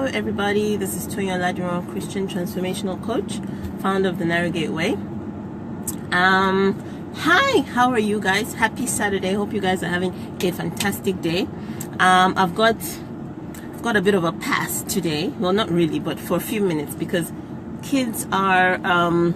everybody, this is Toyin, Christian Transformational Coach, founder of the Narrow Gateway. Hi, how are you guys? Happy Saturday. Hope you guys are having a fantastic day. I've got a bit of a pass today. Well, not really, but for a few minutes, because kids are at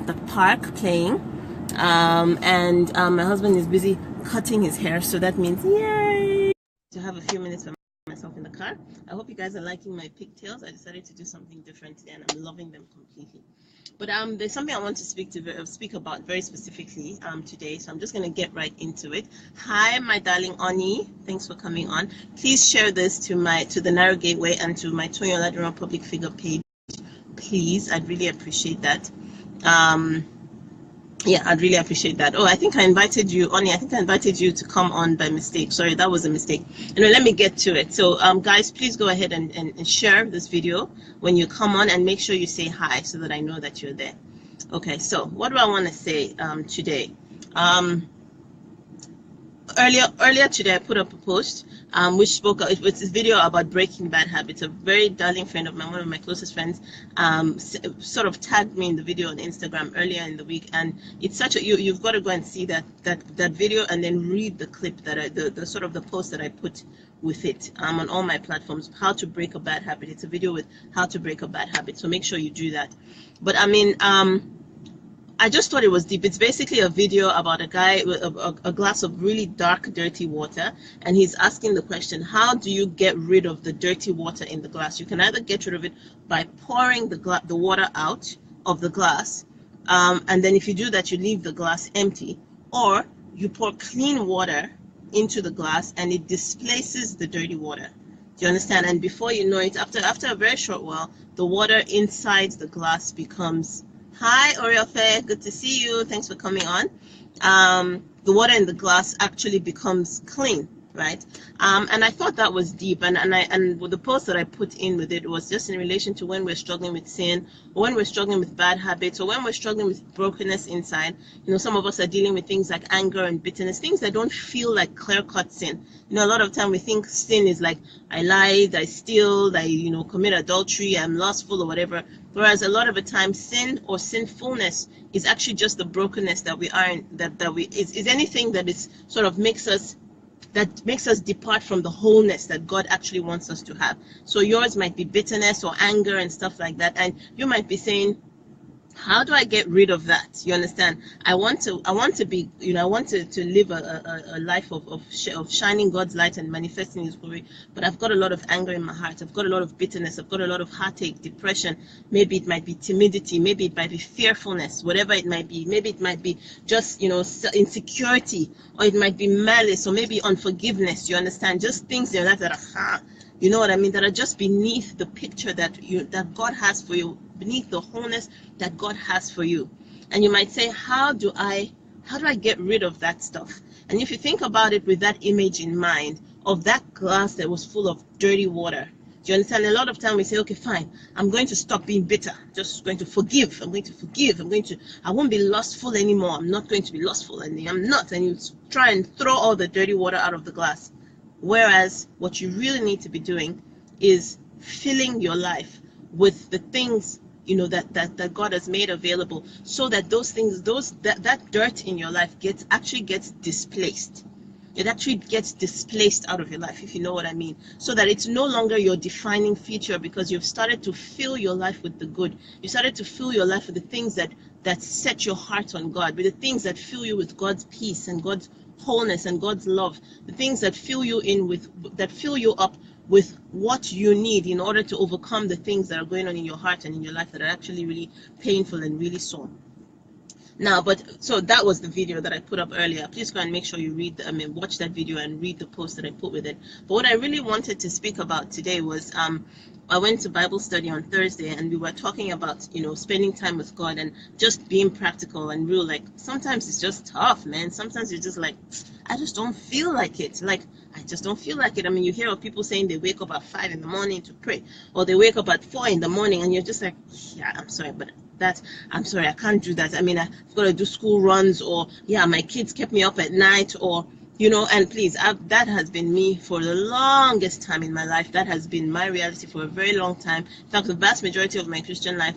the park playing, and my husband is busy cutting his hair, so that means yay to have a few minutes for myself in the car. I hope you guys are liking my pigtails. I decided to do something different today, and I'm loving them completely. But there's something I want to speak about very specifically today, so I'm just going to get right into it. Hi, my darling Oni, thanks for coming on. Please share this to the Narrow Gateway and to my Toyin public figure page, please. I'd really appreciate that. Yeah, I'd really appreciate that. Oh, I think I invited you, Oni. I think I invited you to come on by mistake. Sorry, that was a mistake. Anyway, let me get to it. So, guys, please go ahead and share this video when you come on, and make sure you say hi so that I know that you're there. Okay, so what do I want to say today? Earlier today, I put up a post which spoke. It was this video about breaking bad habits. A very darling friend of mine, one of my closest friends, sort of tagged me in the video on Instagram earlier in the week, and it's such a you've got to go and see that video, and then read the clip that the sort of the post that I put with it on all my platforms. How to break a bad habit. It's a video with how to break a bad habit. So make sure you do that. But I mean, I just thought it was deep. It's basically a video about a guy with a glass of really dark, dirty water, and he's asking the question, how do you get rid of the dirty water in the glass? You can either get rid of it by pouring the water out of the glass, and then if you do that, you leave the glass empty, or you pour clean water into the glass and it displaces the dirty water. Do you understand? And before you know it, after a very short while, the water inside the glass becomes... Hi, Oriofe, good to see you. Thanks for coming on. The water in the glass actually becomes clean, right? And I thought that was deep. And with the post that I put in with it was just in relation to when we're struggling with sin, or when we're struggling with bad habits, or when we're struggling with brokenness inside. You know, some of us are dealing with things like anger and bitterness, things that don't feel like clear-cut sin. You know, a lot of time we think sin is like, I lied, I steal, I commit adultery, I'm lustful or whatever. Whereas a lot of the time, sin or sinfulness is actually just the brokenness that we are in, is anything that is sort of makes us depart from the wholeness that God actually wants us to have. So yours might be bitterness or anger and stuff like that, and you might be saying, how do I get rid of that? You understand? I want to be, I want to live a life of shining God's light and manifesting His glory. But I've got a lot of anger in my heart. I've got a lot of bitterness. I've got a lot of heartache, depression. Maybe it might be timidity. Maybe it might be fearfulness. Whatever it might be. Maybe it might be just insecurity, or it might be malice, or maybe unforgiveness. You understand? Just things in your life that are you know what I mean? That are just beneath the picture that God has for you, beneath the wholeness that God has for you. And you might say, how do I get rid of that stuff? And if you think about it with that image in mind of that glass that was full of dirty water, do you understand? A lot of time we say, okay, fine, I'm going to stop being bitter. I'm just going to forgive. I'm going to forgive. I won't be lustful anymore. I'm not going to be lustful. And I'm not. And you try and throw all the dirty water out of the glass. Whereas what you really need to be doing is filling your life with the things that God has made available, so that those things, that dirt in your life actually gets displaced. It actually gets displaced out of your life, if you know what I mean. So that it's no longer your defining feature, because you've started to fill your life with the good. You started to fill your life with the things that set your heart on God, with the things that fill you with God's peace and God's wholeness and God's love, the things that fill you up with what you need in order to overcome the things that are going on in your heart and in your life that are actually really painful and really sore. Now, so that was the video that I put up earlier. Please go and make sure you watch that video and read the post that I put with it. But what I really wanted to speak about today was, I went to Bible study on Thursday, and we were talking about, spending time with God and just being practical and real. Like, sometimes it's just tough, man. Sometimes you're just like, I just don't feel like it. Like, I just don't feel like it. I mean, you hear of people saying they wake up at 5 in the morning to pray, or they wake up at 4 in the morning, and you're just like, yeah, I'm sorry, but I'm sorry, I can't do that. I mean, I've got to do school runs, or yeah, my kids kept me up at night, or You know, and please, that has been me for the longest time in my life. That has been my reality for a very long time. In fact, the vast majority of my Christian life,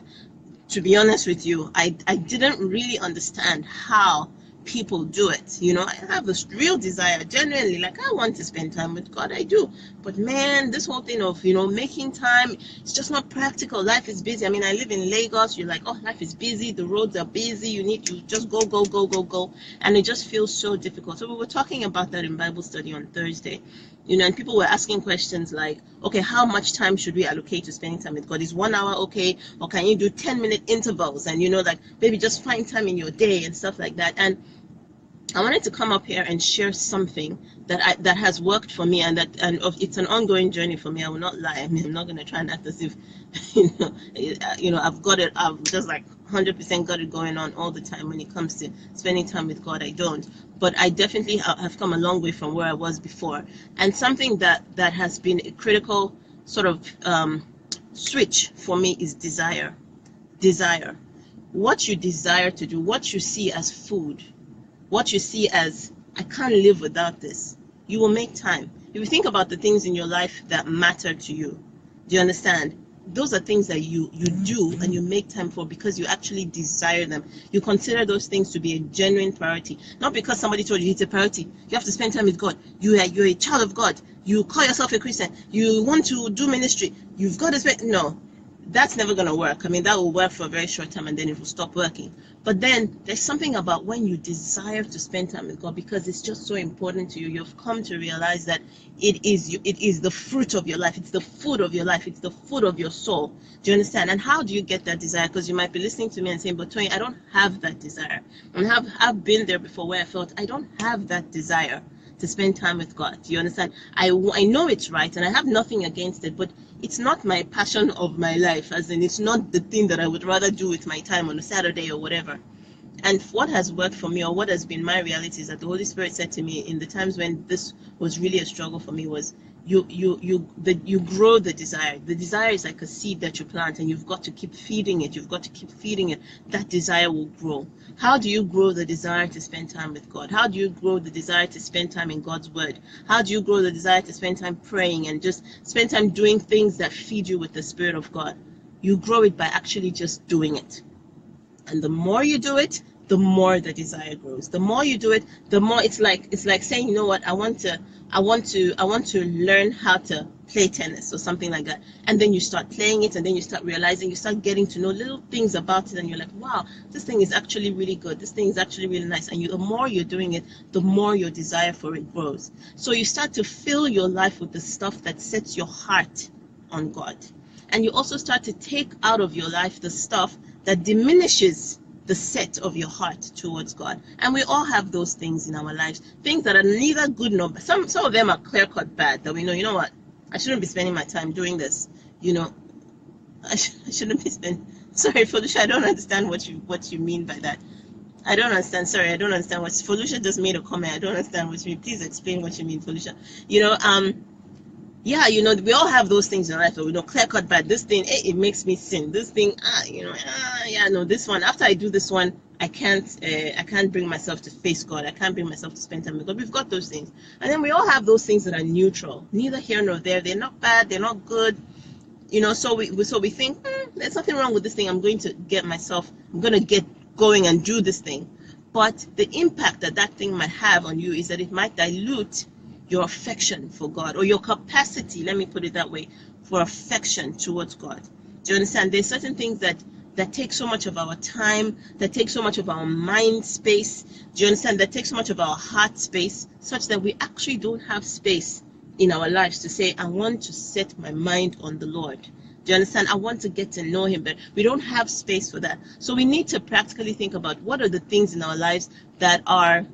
to be honest with you, I didn't really understand how people do it. You know, I have this real desire, genuinely, like I want to spend time with God, I do. But man, this whole thing of, you know, making time, it's just not practical. Life is busy. I mean, I live in Lagos. You're like, oh, life is busy. The roads are busy. You need to just go, go, go, go, go. And it just feels so difficult. So we were talking about that in Bible study on Thursday. You know, and people were asking questions like, okay, how much time should we allocate to spending time with God? Is 1 hour okay? Or can you do 10-minute intervals? And, you know, like maybe just find time in your day and stuff like that. And I wanted to come up here and share something that has worked for me, and it's an ongoing journey for me. I will not lie. I mean, I'm not going to try and act as if I've got it. I've just like 100% got it going on all the time when it comes to spending time with God. I don't, but I definitely have come a long way from where I was before. And something that has been a critical sort of switch for me is desire. Desire. What you desire to do, what you see as food, what you see as, I can't live without this, you will make time. If you think about the things in your life that matter to you, do you understand? Those are things that you do and you make time for because you actually desire them. You consider those things to be a genuine priority. Not because somebody told you it's a priority. You have to spend time with God. You're a child of God. You call yourself a Christian. You want to do ministry. You've got to spend, no. That's never going to work. I mean, that will work for a very short time and then it will stop working. But then there's something about when you desire to spend time with God because it's just so important to you. You've come to realize that it is the fruit of your life. It's the food of your life. It's the food of your soul. Do you understand? And how do you get that desire? Because you might be listening to me and saying, but Toyin, I don't have that desire. And I've been there before where I felt I don't have that desire to spend time with God. Do you understand? I know it's right and I have nothing against it, but it's not my passion of my life, as in it's not the thing that I would rather do with my time on a Saturday or whatever. And what has worked for me, or what has been my reality, is that the Holy Spirit said to me in the times when this was really a struggle for me was, you grow the desire. The desire is like a seed that you plant, and you've got to keep feeding it. You've got to keep feeding it. That desire will grow. How do you grow the desire to spend time with God? How do you grow the desire to spend time in God's word? How do you grow the desire to spend time praying and just spend time doing things that feed you with the Spirit of God? You grow it by actually just doing it. And the more you do it, the more the desire grows. The more you do it, the more it's like saying, you know what, I want to learn how to play tennis or something like that. And then you start playing it, and then you start realizing, you start getting to know little things about it, and you're like, wow, this thing is actually really good. This thing is actually really nice. And the more you're doing it, the more your desire for it grows. So you start to fill your life with the stuff that sets your heart on God. And you also start to take out of your life the stuff that diminishes the set of your heart towards God. And we all have those things in our lives, things that are neither good nor bad. Some of them are clear-cut bad, that we know, you know what, I shouldn't be spending my time doing this. You know, I shouldn't be spending. Sorry, Felicia, I don't understand what you mean by that. I don't understand. Sorry, I don't understand what Felicia just made a comment. I don't understand what you mean. Please explain what you mean, Felicia. You know, yeah, you know, we all have those things in life that we know, clear cut bad. This thing, it makes me sin. This thing, yeah, no, this one, after I do this one, I can't bring myself to face God. I can't bring myself to spend time with God. We've got those things. And then we all have those things that are neutral, neither here nor there. They're not bad, they're not good. You know, so we think, there's nothing wrong with this thing. I'm going to get going and do this thing. But the impact that thing might have on you is that it might dilute your affection for God, or your capacity, let me put it that way, for affection towards God. Do you understand? There's certain things that take so much of our time, that take so much of our mind space, do you understand, that take so much of our heart space, such that we actually don't have space in our lives to say, I want to set my mind on the Lord. Do you understand? I want to get to know him, but we don't have space for that. So we need to practically think about what are the things in our lives that are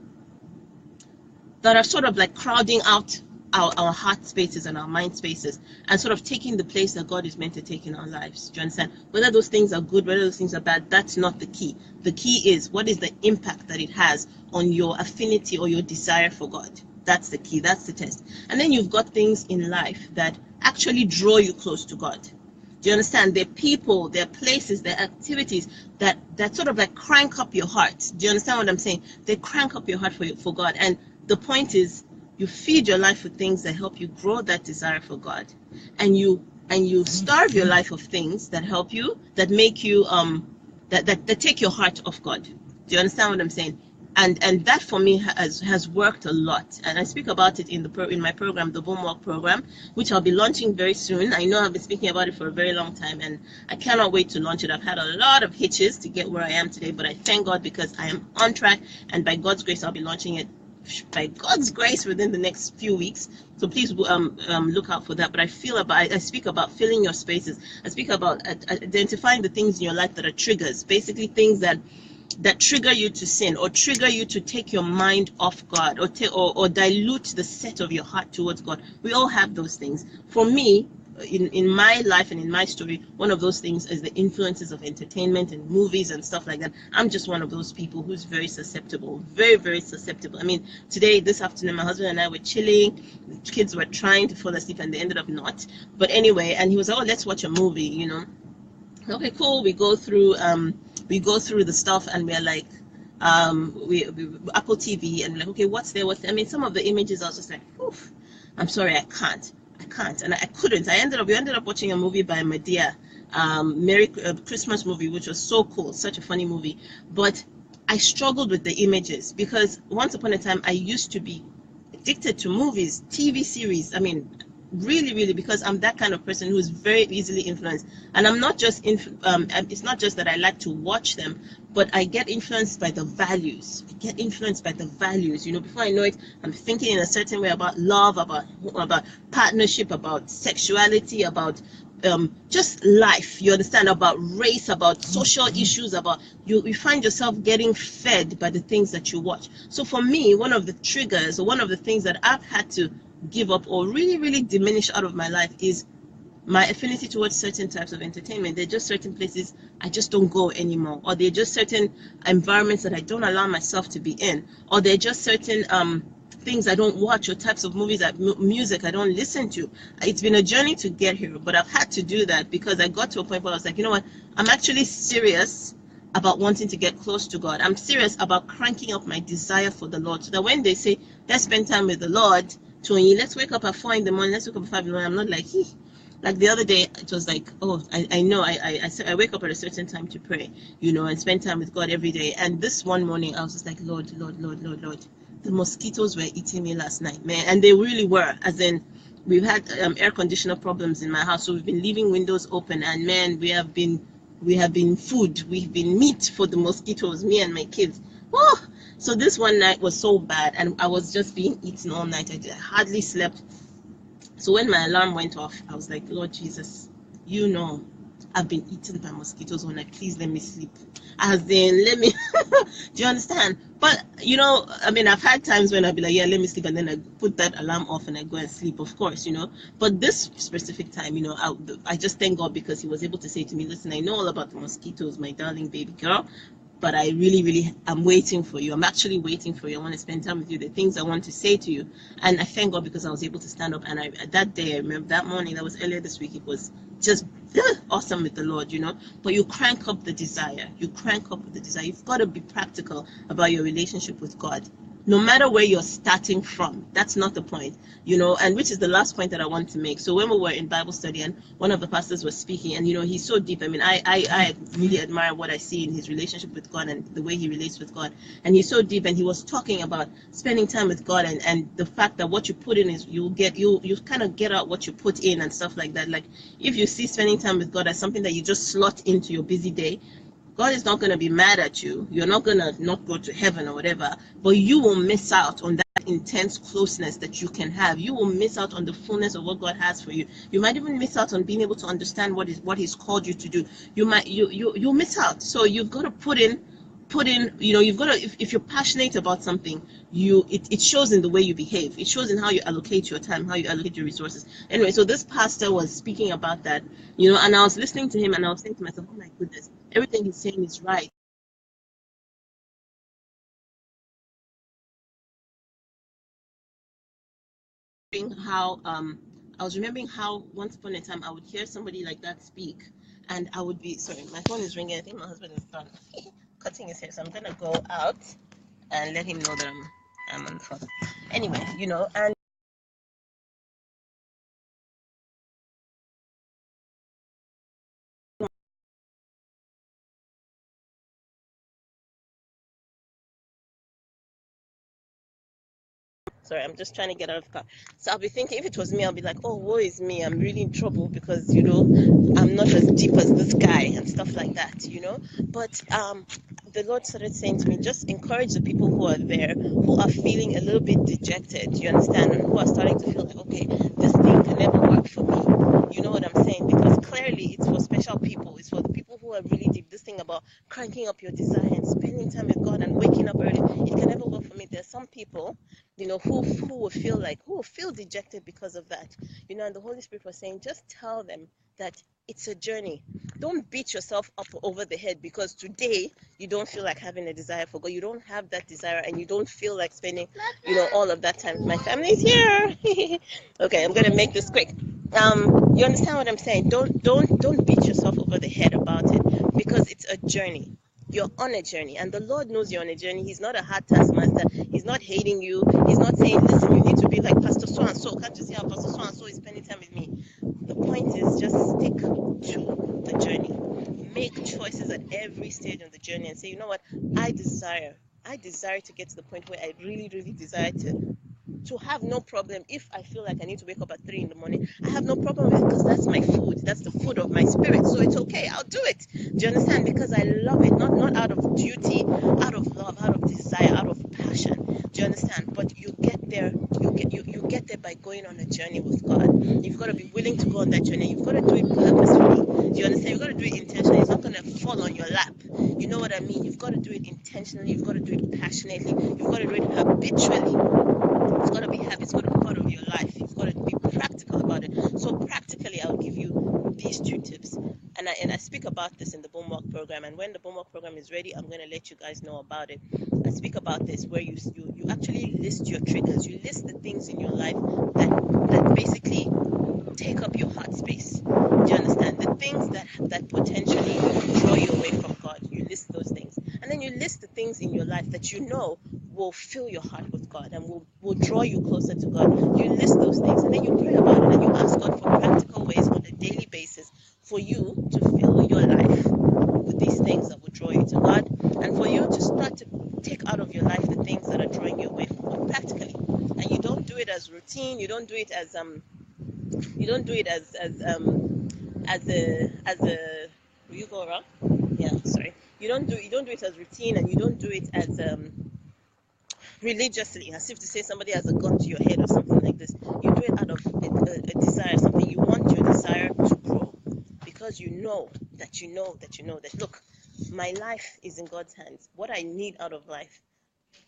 sort of like crowding out our heart spaces and our mind spaces, and sort of taking the place that God is meant to take in our lives. Do you understand? Whether those things are good, whether those things are bad, that's not the key. The key is, what is the impact that it has on your affinity or your desire for God? That's the key. That's the test. And then you've got things in life that actually draw you close to God. Do you understand? There are people, there are places, there are activities that sort of like crank up your heart. Do you understand what I'm saying? They crank up your heart for God. And the point is, you feed your life with things that help you grow that desire for God, and you starve your life of things that help you, that make you that take your heart off God. Do you understand what I'm saying? And that for me has worked a lot, and I speak about it in my program, the Boomwalk program, which I'll be launching very soon. I know I've been speaking about it for a very long time, and I cannot wait to launch it. I've had a lot of hitches to get where I am today, but I thank God because I am on track, and by God's grace I'll be launching it by God's grace within the next few weeks. So please look out for that. But I speak about filling your spaces. I speak about identifying the things in your life that are triggers, basically things that trigger you to sin, or trigger you to take your mind off God, or dilute the set of your heart towards God. We all have those things. For me, in my life and in my story, one of those things is the influences of entertainment and movies and stuff like that. I'm just one of those people who's very susceptible, very, very susceptible. I mean, this afternoon, my husband and I were chilling. The kids were trying to fall asleep and they ended up not. But anyway, and he was like, oh, let's watch a movie, Okay, cool. We go through the stuff, and we're like, we Apple TV, and we're like, okay, what's there? I mean, some of the images I was just like, oof, I'm sorry, I can't, and I couldn't. We ended up watching a movie by Medea, Merry Christmas movie, which was so cool, such a funny movie. But I struggled with the images because once upon a time I used to be addicted to movies, TV series. I mean, really, really, because I'm that kind of person who's very easily influenced. And I'm not just it's not just that I like to watch them, but I get influenced by the values. Before I know it, I'm thinking in a certain way about love, about partnership, about sexuality, about just life, you understand, about race, about social issues, about you find yourself getting fed by the things that you watch. So for me, one of the triggers, or one of the things that I've had to give up or really, really diminish out of my life is my affinity towards certain types of entertainment. There are just certain places I just don't go anymore, or there are just certain environments that I don't allow myself to be in, or there are just certain things I don't watch, or types of movies, music I don't listen to. It's been a journey to get here, but I've had to do that because I got to a point where I was like, you know what, I'm actually serious about wanting to get close to God. I'm serious about cranking up my desire for the Lord, so that when they say, let's spend time with the Lord, Toyin, let's wake up at 4 in the morning, let's wake up at 5 in the morning, I'm not like, like the other day, it was like, oh, I know, I wake up at a certain time to pray, and spend time with God every day. And this one morning, I was just like, Lord, the mosquitoes were eating me last night, man. And they really were, as in, we've had air conditioner problems in my house, so we've been leaving windows open, and man, we have been food, we've been meat for the mosquitoes, me and my kids. Oh, so this one night was so bad, and I was just being eaten all night. I hardly slept. So when my alarm went off, I was like, Lord Jesus, I've been eaten by mosquitoes all night. Please let me sleep. As in, let me, do you understand? But, I mean, I've had times when I'll be like, yeah, let me sleep. And then I put that alarm off and I go and sleep, of course, But this specific time, I just thank God because he was able to say to me, listen, I know all about the mosquitoes, my darling baby girl, but I really, really am waiting for you. I'm actually waiting for you. I want to spend time with you. The things I want to say to you. And I thank God because I was able to stand up. And that day, I remember that morning, that was earlier this week, it was just awesome with the Lord, But you crank up the desire. You've got to be practical about your relationship with God. No matter where you're starting from, that's not the point, and which is the last point that I want to make. So when we were in Bible study and one of the pastors was speaking, and he's so deep. I mean, I really admire what I see in his relationship with God and the way he relates with God. And he's so deep, and he was talking about spending time with God and the fact that what you put in is you kind of get out what you put in and stuff like that. Like if you see spending time with God as something that you just slot into your busy day, God is not going to be mad at you. You're not going to not go to heaven or whatever, but you will miss out on that intense closeness that you can have. You will miss out on the fullness of what God has for you. You might even miss out on being able to understand what he's called you to do. You'll miss out. So you've got to put in, you've got to, if you're passionate about something, it shows in the way you behave. It shows in how you allocate your time, how you allocate your resources. Anyway, so this pastor was speaking about that, and I was listening to him and I was saying to myself, oh my goodness, everything he's saying is right. How I was remembering how once upon a time I would hear somebody like that speak, and I would be sorry, my phone is ringing. I think my husband is done cutting his hair, so I'm gonna go out and let him know that I'm I'm on the phone. Anyway, and sorry, I'm just trying to get out of the car. So I'll be thinking, if it was me, I'll be like, oh, woe is me. I'm really in trouble because, I'm not as deep as this guy and stuff like that. But the Lord started saying to me, just encourage the people who are there, who are feeling a little bit dejected, you understand? And who are starting to feel like, okay, this thing can never work for me. You know what I'm saying? Because clearly it's for special people. It's for the people who are really deep. This thing about cranking up your desire and spending time with God and waking up early, it can never work for me. There's some people who will feel dejected because of that. And the Holy Spirit was saying, just tell them that it's a journey. Don't beat yourself up over the head because today you don't feel like having a desire for God. You don't have that desire and you don't feel like spending, all of that time. My family's here. Okay, I'm gonna make this quick. You understand what I'm saying? Don't beat yourself over the head about it because it's a journey. You're on a journey, and the Lord knows you're on a journey. He's not a hard taskmaster. He's not hating you. He's not saying, listen, you need to be like Pastor so and so. Can't you see how Pastor so and so is spending time with me? The point is just stick to the journey. Make choices at every stage of the journey and say, you know what, I desire to get to the point where I really, really desire to have no problem. If I feel like I need to wake up at 3 in the morning, I have no problem with it because that's my food. That's the food of my spirit. So it's okay. I'll do it. Do you understand? Because I love it. Not out of duty, out of love, out of desire, out of passion. Do you understand? But you get there. You get there by going on a journey with God. You've got to be willing to go on that journey. You've got to do it purposefully. Do you understand? You've got to do it intentionally. It's not going to fall on your lap. You know what I mean? You've got to do it intentionally. You've got to do it passionately. You've got to do it habitually. It's got to be habit. It's got to be part of your life. You've got to be practical about it. So practically, I'll give you these 2 tips. And I speak about this in the Boomwalk program. And when the Boomwalk program is ready, I'm going to let you guys know about it. I speak about this where you actually list your triggers. You list the things in your life that basically take up your heart space. Do you understand? The things that potentially draw you away from God. You list those things. And then you list the things in your life that will fill your heart with God and will draw you closer to God. You list those things and then you pray about it and you ask God for practical ways on a daily basis for you to fill your life with these things that will draw you to God and for you to start to take out of your life the things that are drawing you away from God practically. And you don't do it as routine. You don't do it as will you go around? Yeah, sorry. You don't do it as routine and you don't do it as religiously, as if to say somebody has a gun to your head or something like this. You do it out of a desire, something you want your desire to grow, because that look, my life is in God's hands. What I need out of life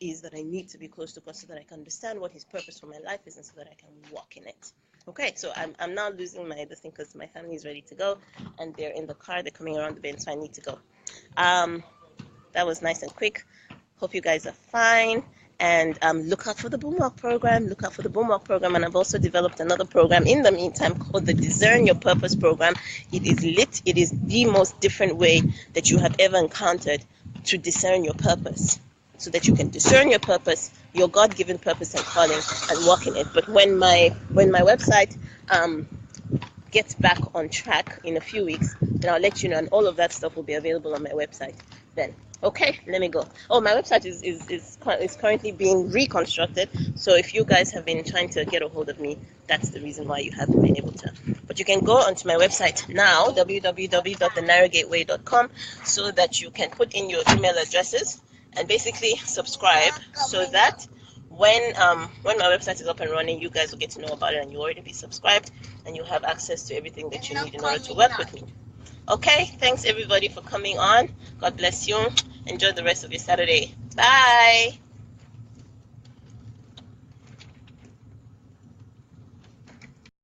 is that I need to be close to God so that I can understand what His purpose for my life is and so that I can walk in it. Okay, so I'm now losing my this thing because my family is ready to go and they're in the car. They're coming around the bend, so I need to go. That was nice and quick. Hope you guys are fine. And look out for the Boomwalk program. Look out for the Boomwalk program. And I've also developed another program in the meantime called the Discern Your Purpose program. It is lit. It is the most different way that you have ever encountered to discern your purpose, so that you can discern your purpose, your God-given purpose and calling, and walk in it. But when my website gets back on track in a few weeks, then I'll let you know, and all of that stuff will be available on my website then. Okay, let me go. Oh, my website is currently being reconstructed, so if you guys have been trying to get a hold of me, that's the reason why you haven't been able to. But you can go onto my website now, www.thenarrowgateway.com, so that you can put in your email addresses and basically subscribe, so that when my website is up and running, you guys will get to know about it, and you'll already be subscribed, and you'll have access to everything that you need in order to work with me. Okay, thanks everybody for coming on. God bless you. Enjoy the rest of your Saturday. Bye.